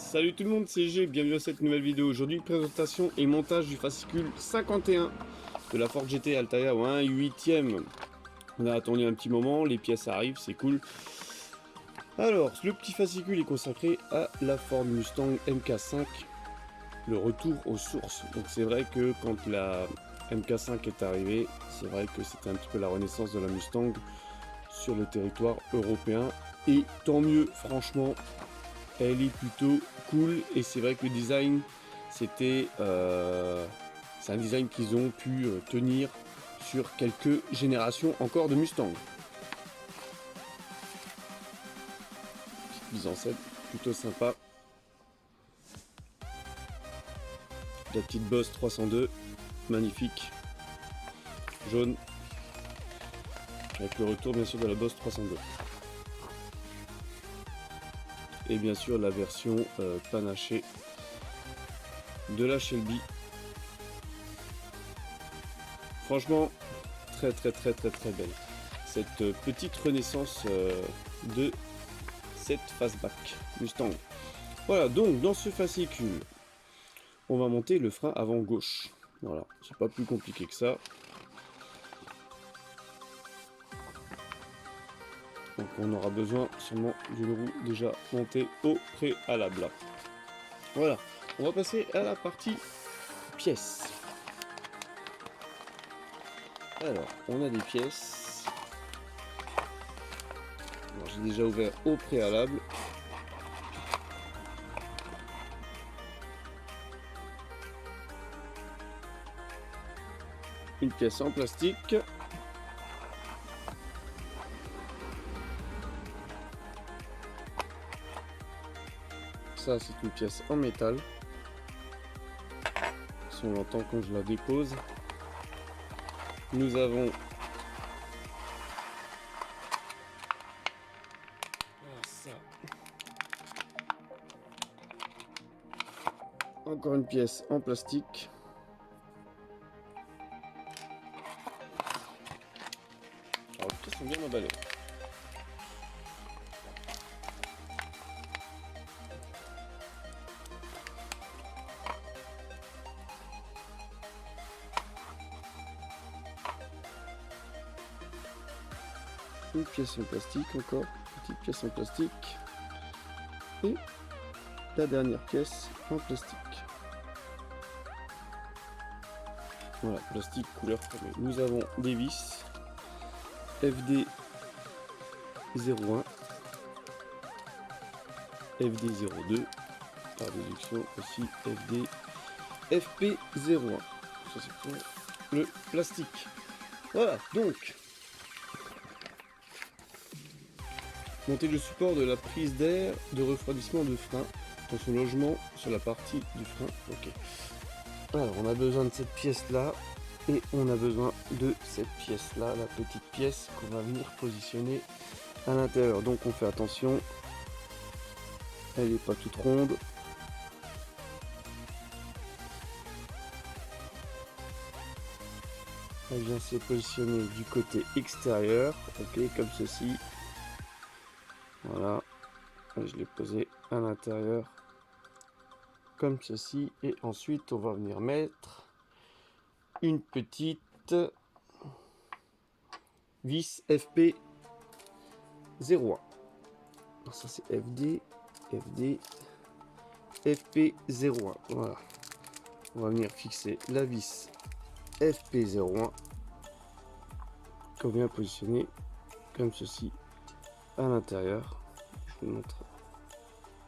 Salut tout le monde, c'est G, bienvenue à cette nouvelle vidéo. Aujourd'hui, présentation et montage du fascicule 51 de la Ford GT Altaïa au 1/8e. On a attendu un petit moment, les pièces arrivent, c'est cool. Alors, le petit fascicule est consacré à la Ford Mustang MK5, le retour aux sources. Donc c'est vrai que quand la MK5 est arrivée, c'est vrai que c'était un petit peu la renaissance de la Mustang sur le territoire européen. Et tant mieux, franchement. Elle est plutôt cool et c'est vrai que le design c'est un design qu'ils ont pu tenir sur quelques générations encore de Mustang. Petite mise en scène plutôt sympa. La petite Boss 302, magnifique, jaune, avec le retour bien sûr de la Boss 302. Et bien sûr la version panachée de la Shelby. Franchement très belle cette petite renaissance de cette fastback Mustang. Voilà, donc dans ce fascicule on va monter le frein avant gauche. Voilà, c'est pas plus compliqué que ça. Donc on aura besoin sûrement d'une roue déjà montée au préalable. Voilà, on va passer à la partie pièces. Alors, on a des pièces. J'ai déjà ouvert au préalable. Une pièce en plastique. Ça, c'est une pièce en métal. Si on l'entend quand je la dépose. Nous avons ça. Encore une pièce en plastique. Alors, les pièces sont bien emballées. Une pièce en plastique encore, petite pièce en plastique et la dernière pièce en plastique. Voilà, plastique couleur chromée. Nous avons des vis FD 01, FD 02, par déduction aussi FD FP 01. Ça c'est pour le plastique. Voilà, donc monter le support de la prise d'air de refroidissement de frein dans son logement sur la partie du frein. Ok. Alors on a besoin de cette pièce là et on a besoin de cette pièce là, la petite pièce qu'on va venir positionner à l'intérieur. Donc on fait attention, elle n'est pas toute ronde. Elle vient se positionner du côté extérieur, ok, comme ceci. Voilà, je l'ai posé à l'intérieur comme ceci et ensuite on va venir mettre une petite vis FP 01. Alors ça c'est FD FP 01. Voilà, on va venir fixer la vis FP 01 qu'on vient positionner comme ceci à l'intérieur. Je vous montre.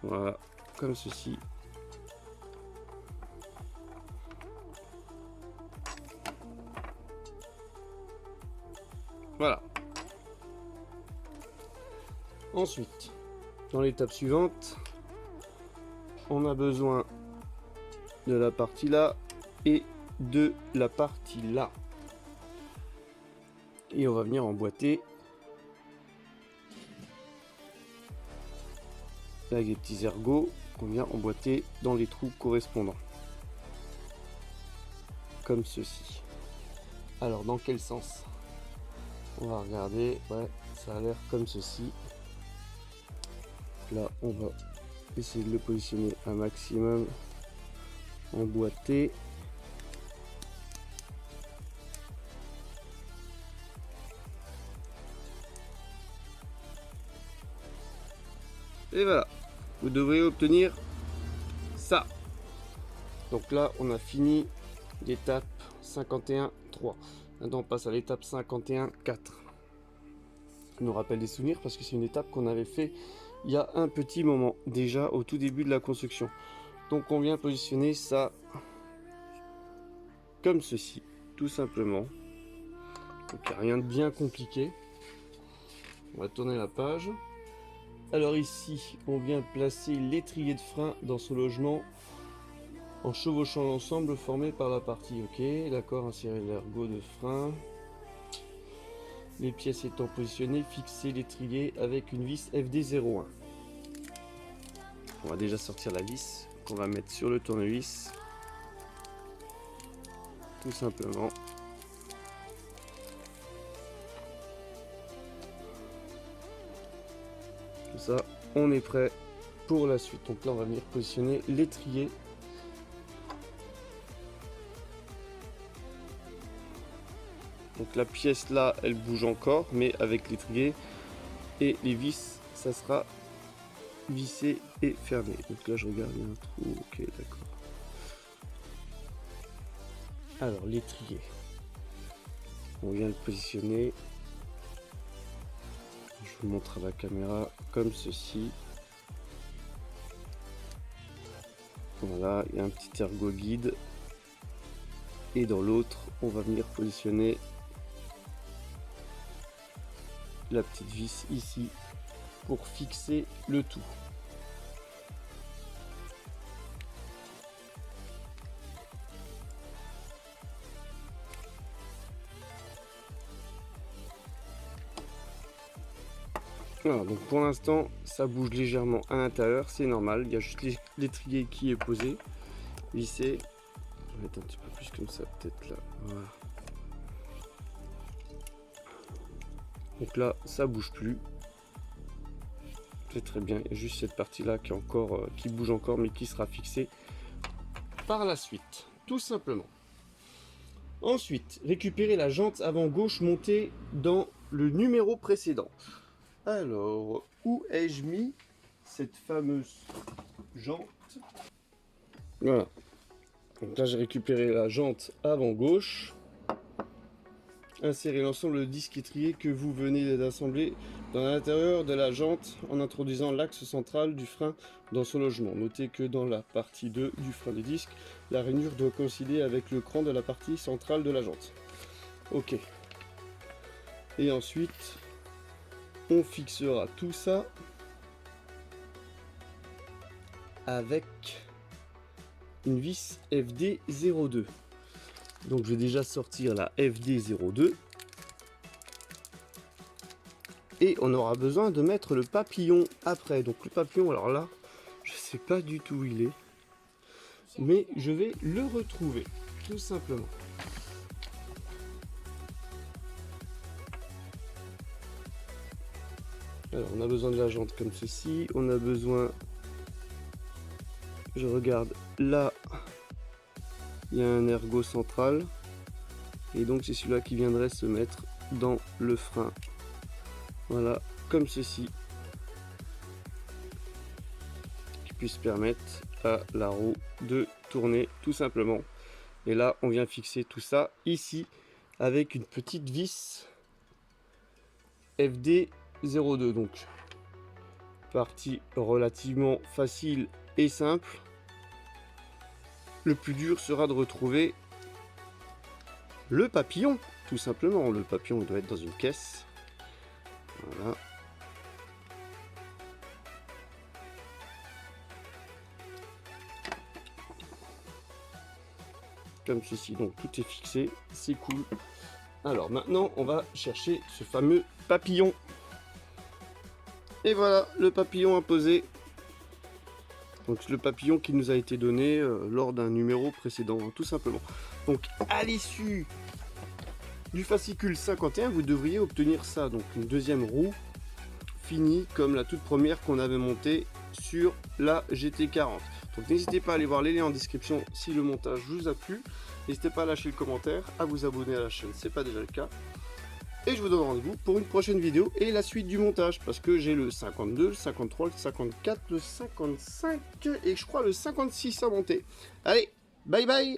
Voilà, comme ceci. Voilà. Ensuite, dans l'étape suivante, on a besoin de la partie là et de la partie là. Et on va venir emboîter avec des petits ergots qu'on vient emboîter dans les trous correspondants. Comme ceci. Alors, dans quel sens? On va regarder. Ouais, ça a l'air comme ceci. Là, on va essayer de le positionner un maximum emboîté. Et voilà, vous devriez obtenir ça. Donc là, on a fini l'étape 51.3. Maintenant, on passe à l'étape 51.4. Ça nous rappelle des souvenirs parce que c'est une étape qu'on avait fait il y a un petit moment, déjà au tout début de la construction. Donc on vient positionner ça comme ceci, tout simplement. Donc il n'y a rien de bien compliqué. On va tourner la page. Alors ici, on vient placer l'étrier de frein dans son logement en chevauchant l'ensemble formé par la partie. Ok, d'accord, insérer l'ergot de frein. Les pièces étant positionnées, fixer l'étrier avec une vis FD01. On va déjà sortir la vis qu'on va mettre sur le tournevis. Tout simplement. Comme ça, on est prêt pour la suite. Donc là, on va venir positionner l'étrier. Donc la pièce là, elle bouge encore, mais avec l'étrier et les vis, ça sera vissé et fermé. Donc là, je regarde, il y a un trou. Ok, d'accord. Alors l'étrier, on vient le positionner. Je vous montre à la caméra comme ceci. Voilà, il y a un petit ergot guide. Et dans l'autre, on va venir positionner la petite vis ici pour fixer le tout. Voilà, donc pour l'instant ça bouge légèrement à l'intérieur, c'est normal, il y a juste l'étrier qui est posé, vissé. Je vais mettre un petit peu plus comme ça, peut-être là. Voilà. Donc là, ça bouge plus. C'est très bien. Il y a juste cette partie-là qui est encore, qui bouge encore, mais qui sera fixée par la suite, tout simplement. Ensuite, récupérer la jante avant gauche montée dans le numéro précédent. Alors, où ai-je mis cette fameuse jante? Voilà. Donc là, j'ai récupéré la jante avant gauche. Insérez l'ensemble de disque étrier que vous venez d'assembler dans l'intérieur de la jante en introduisant l'axe central du frein dans son logement. Notez que dans la partie 2 du frein de disque, la rainure doit coïncider avec le cran de la partie centrale de la jante. Ok. Et ensuite, on fixera tout ça avec une vis FD02. Donc je vais déjà sortir la FD02 et on aura besoin de mettre le papillon après. Donc le papillon, alors là, je sais pas du tout où il est, mais je vais le retrouver tout simplement. Alors on a besoin de la jante comme ceci, on a besoin, je regarde là. Il y a un ergot central et donc c'est celui-là qui viendrait se mettre dans le frein. Voilà, comme ceci, qui puisse permettre à la roue de tourner tout simplement. Et là, on vient fixer tout ça ici avec une petite vis FD02. Donc, partie relativement facile et simple. Le plus dur sera de retrouver le papillon, tout simplement. Le papillon doit être dans une caisse. Voilà. Comme ceci, donc tout est fixé, c'est cool. Alors maintenant, on va chercher ce fameux papillon. Et voilà, le papillon imposé. Donc le papillon qui nous a été donné lors d'un numéro précédent, hein, tout simplement. Donc à l'issue du fascicule 51, vous devriez obtenir ça. Donc une deuxième roue finie comme la toute première qu'on avait montée sur la GT40. Donc n'hésitez pas à aller voir les liens en description si le montage vous a plu. N'hésitez pas à lâcher le commentaire, à vous abonner à la chaîne, c'est pas déjà le cas. Et je vous donne rendez-vous pour une prochaine vidéo et la suite du montage, parce que j'ai le 52, le 53, le 54, le 55 et je crois le 56 à monter. Allez, bye bye!